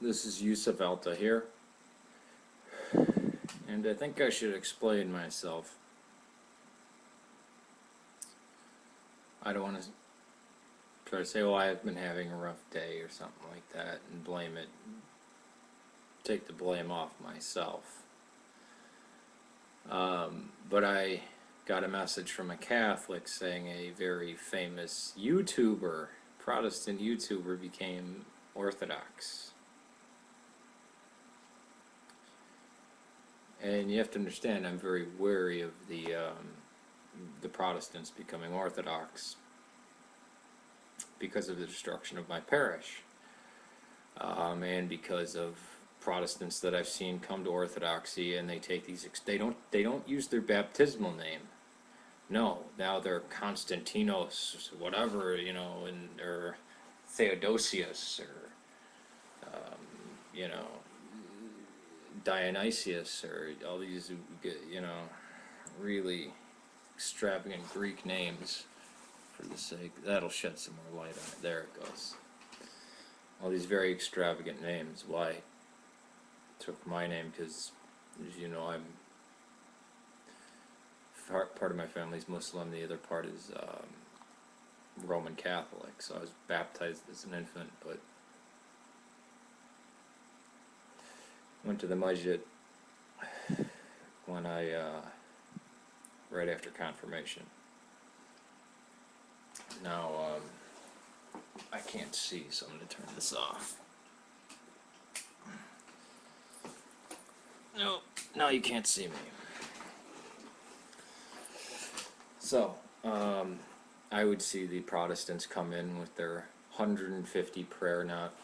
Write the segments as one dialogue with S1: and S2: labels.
S1: This is YusefAlTahirs, and I think I should explain myself. I don't want to try to say, well, I've been having a rough day or something like that and blame it, take the blame off myself. But I got a message from a Catholic saying a very famous YouTuber, Protestant YouTuber, became Orthodox. And you have to understand, I'm very wary of the Protestants becoming Orthodox because of the destruction of my parish, and because of Protestants that I've seen come to Orthodoxy and they take these. They don't use their baptismal name. No, now they're Constantinos, whatever, you know, or Theodosius, or you know, Dionysius, or all these, you know, really extravagant Greek names. For the sake, that'll shed some more light on it. There it goes. All these very extravagant names. Why I took my name? Because, as you know, I'm part of my family's Muslim. The other part is Roman Catholic. So I was baptized as an infant, but went to the masjid when I right after confirmation. Now, I can't see, so I'm going to turn this off. No, now you can't see me. So, I would see the Protestants come in with their 150 prayer knot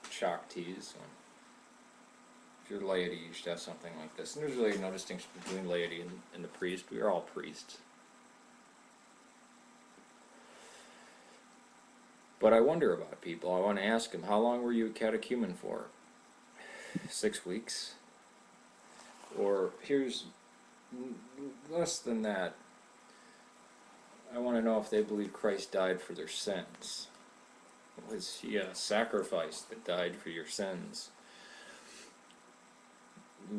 S1: Shaktis. If you're laity, you should have something like this. And there's really no distinction between laity and the priest. We are all priests. But I wonder about people. I want to ask them, how long were you a catechumen for? 6 weeks? Or here's less than that. I want to know if they believe Christ died for their sins. Was he a sacrifice that died for your sins?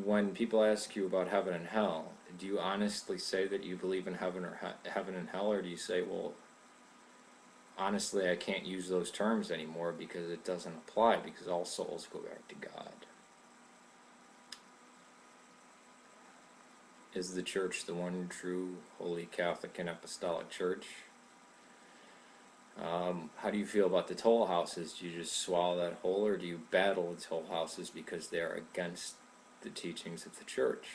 S1: When people ask you about heaven and hell, do you honestly say that you believe in heaven or heaven and hell, or do you say, well, honestly, I can't use those terms anymore because it doesn't apply, because all souls go back to God? Is the church the one true, holy, Catholic, and apostolic church? How do you feel about the toll houses? Do you just swallow that whole, or do you battle the toll houses because they are against the teachings of the church?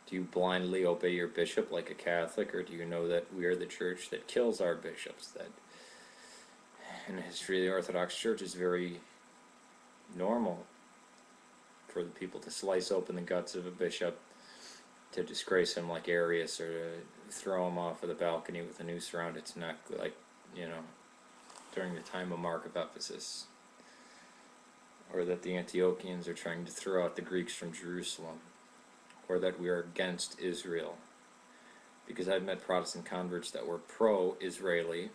S1: Do you blindly obey your bishop like a Catholic, or do you know that we are the church that kills our bishops? That in the history of the Orthodox Church is very normal for the people to slice open the guts of a bishop, to disgrace him like Arius, or to throw him off of the balcony with a noose around its neck, like, you know, during the time of Mark of Ephesus. Or that the Antiochians are trying to throw out the Greeks from Jerusalem. Or that we are against Israel. Because I've met Protestant converts that were pro-Israeli,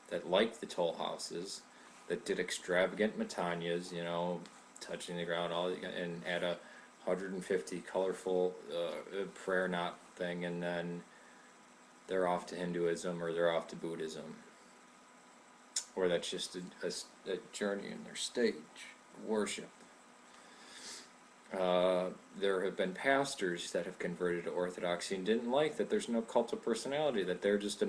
S1: that liked the toll houses, that did extravagant matanyas, you know, touching the ground, and had a 150 colorful prayer knot thing, and then they're off to Hinduism or they're off to Buddhism. Or that's just a journey in their stage of worship. There have been pastors that have converted to Orthodoxy and didn't like that there's no cult of personality, that they're just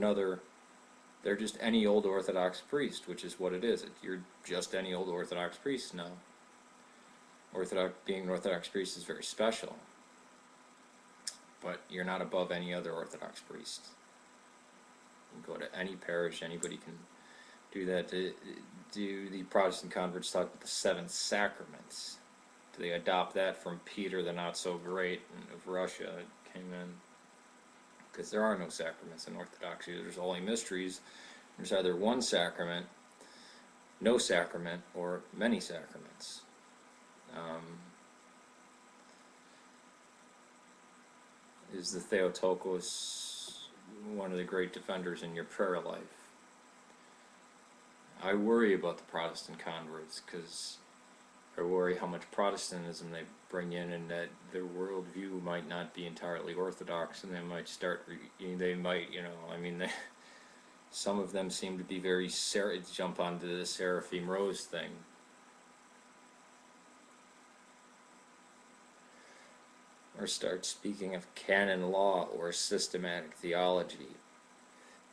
S1: any old Orthodox priest, which is what it is. You're just any old Orthodox priest now. Being an Orthodox priest is very special, but you're not above any other Orthodox priest. You can go to any parish, anybody can do that. Do the Protestant converts talk about the 7 sacraments? Do they adopt that from Peter the Not-So-Great of Russia? It came in. Because there are no sacraments in Orthodoxy. There's only mysteries. There's either one sacrament, no sacrament, or many sacraments. Is the Theotokos one of the great defenders in your prayer life. I worry about the Protestant converts because I worry how much Protestantism they bring in, and that their worldview might not be entirely Orthodox, and they might start, I mean, some of them seem to be very, jump onto the Seraphim Rose thing. Or start speaking of canon law or systematic theology.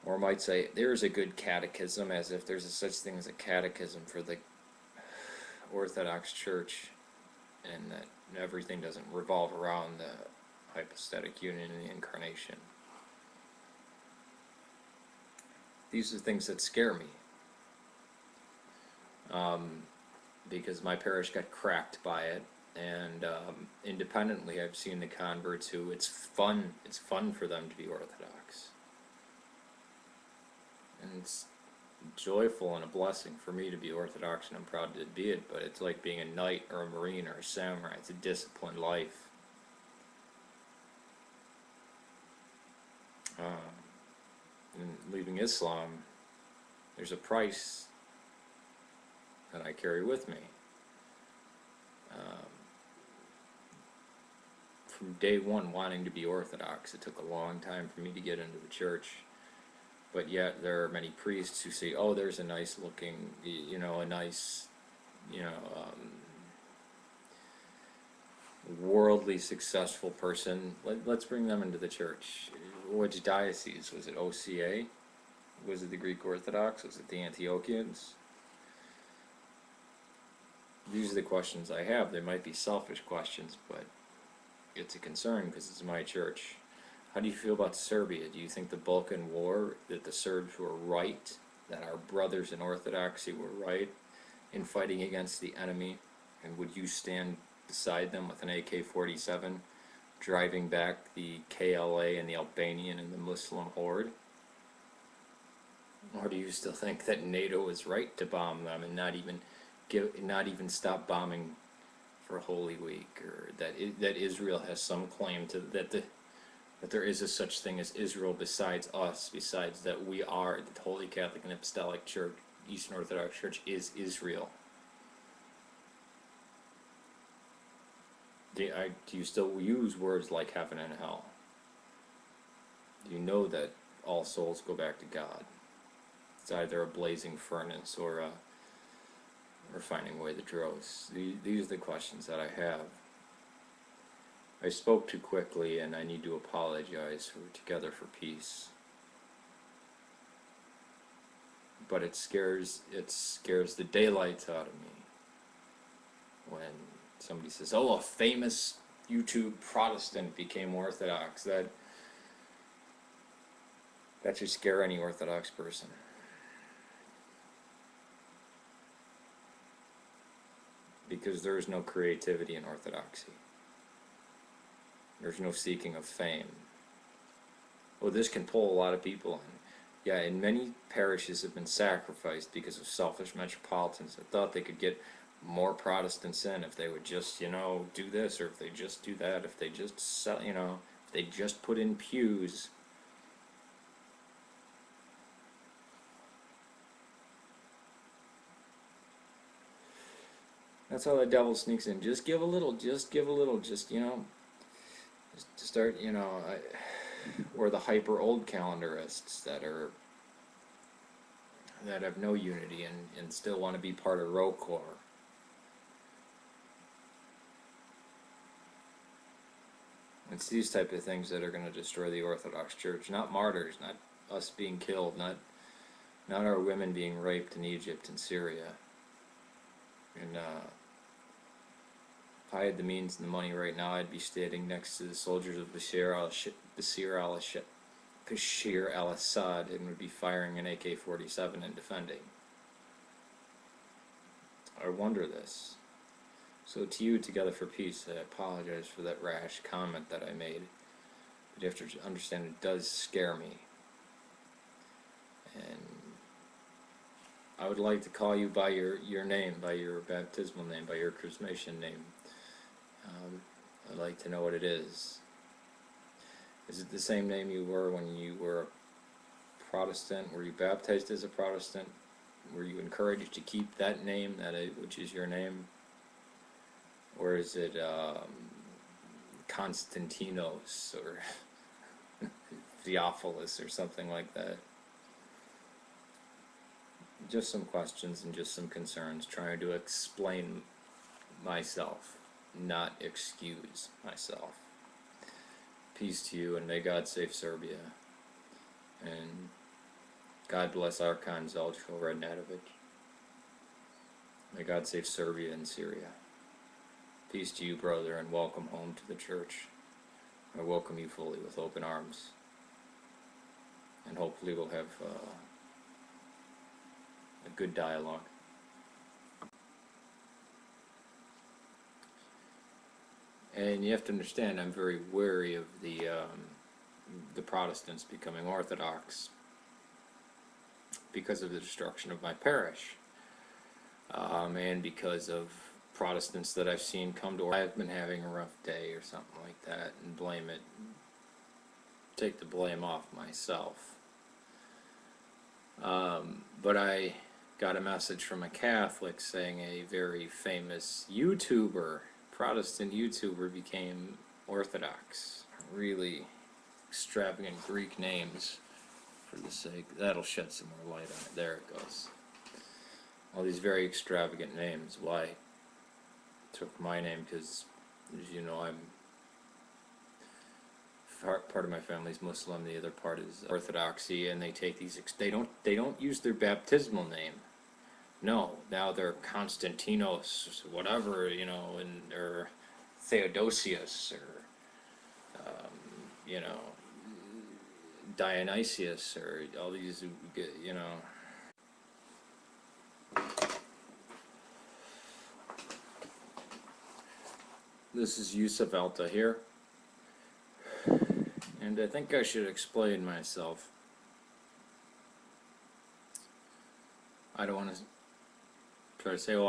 S1: Or might say, there's a good catechism, as if there's a such thing as a catechism for the Orthodox Church, and that everything doesn't revolve around the hypostatic union and the incarnation. These are things that scare me. Because my parish got cracked by it, and independently I've seen the converts who it's fun for them to be Orthodox. And it's joyful and a blessing for me to be Orthodox, and I'm proud to be it, but it's like being a knight or a marine or a samurai. It's a disciplined life. And leaving Islam, there's a price that I carry with me. From day one wanting to be Orthodox, it took a long time for me to get into the church. But yet there are many priests who say, oh, there's a nice looking, worldly successful person. Let's bring them into the church. Which diocese? Was it OCA? Was it the Greek Orthodox? Was it the Antiochians? These are the questions I have. They might be selfish questions, but it's a concern because it's my church. How do you feel about Serbia? Do you think the Balkan War, that the Serbs were right, that our brothers in Orthodoxy were right in fighting against the enemy? And would you stand beside them with an AK-47, driving back the KLA and the Albanian and the Muslim horde? Or do you still think that NATO is right to bomb them and not even stop bombing for Holy Week, or that Israel has some claim to that there is a such thing as Israel besides us, besides that we are the Holy Catholic and Apostolic Church, Eastern Orthodox Church is Israel? Do you still use words like heaven and hell? Do you know that all souls go back to God? It's either a blazing furnace or finding away the dross. These are the questions that I have. I spoke too quickly, and I need to apologize for Together for Peace. But it scares the daylights out of me when somebody says, "Oh, a famous YouTube Protestant became Orthodox." That should scare any Orthodox person. Because there is no creativity in Orthodoxy. There's no seeking of fame. Well, this can pull a lot of people in. Yeah, and many parishes have been sacrificed because of selfish metropolitans that thought they could get more Protestants in if they would just, do this, or if they just do that, if they just sell, if they just put in pews. That's how the devil sneaks in. Just give a little, just start, or the hyper old calendarists that have no unity and still want to be part of ROCOR. It's these type of things that are going to destroy the Orthodox Church, not martyrs, not us being killed, not our women being raped in Egypt and Syria. And if I had the means and the money right now, I'd be standing next to the soldiers of Bashir al-Assad and would be firing an AK-47 and defending. I wonder this. So to you, Together for Peace, I apologize for that rash comment that I made. But you have to understand it does scare me. And I would like to call you by your name, by your baptismal name, by your chrismation name. I'd like to know what it is. Is it the same name you were when you were a Protestant? Were you baptized as a Protestant? Were you encouraged to keep that name, which is your name? Or is it Constantinos or Theophilus or something like that? Just some questions and just some concerns, trying to explain myself, not excuse myself. Peace to you, and may God save Serbia. And God bless Archon Zeljko Radnatovic. May God save Serbia and Syria. Peace to you, brother, and welcome home to the church. I welcome you fully with open arms. And hopefully we'll have a good dialogue. And you have to understand, I'm very wary of the Protestants becoming Orthodox because of the destruction of my parish, and because of Protestants that I've seen come to. I've been having a rough day or something like that, and take the blame off myself. But I got a message from a Catholic saying a very famous YouTuber, Protestant YouTuber, became Orthodox. Really extravagant Greek names, for the sake. That'll shed some more light on it. There it goes. All these very extravagant names. Why? I took my name because, as you know, I'm part of my family's Muslim, the other part is Orthodoxy, and they take these. They don't use their baptismal name. No, now they're Constantinos, whatever, you know, or Theodosius, or you know, Dionysius, or all these, you know. This is YusefAlTahirs, and I think I should explain myself. I don't want to try to say, well,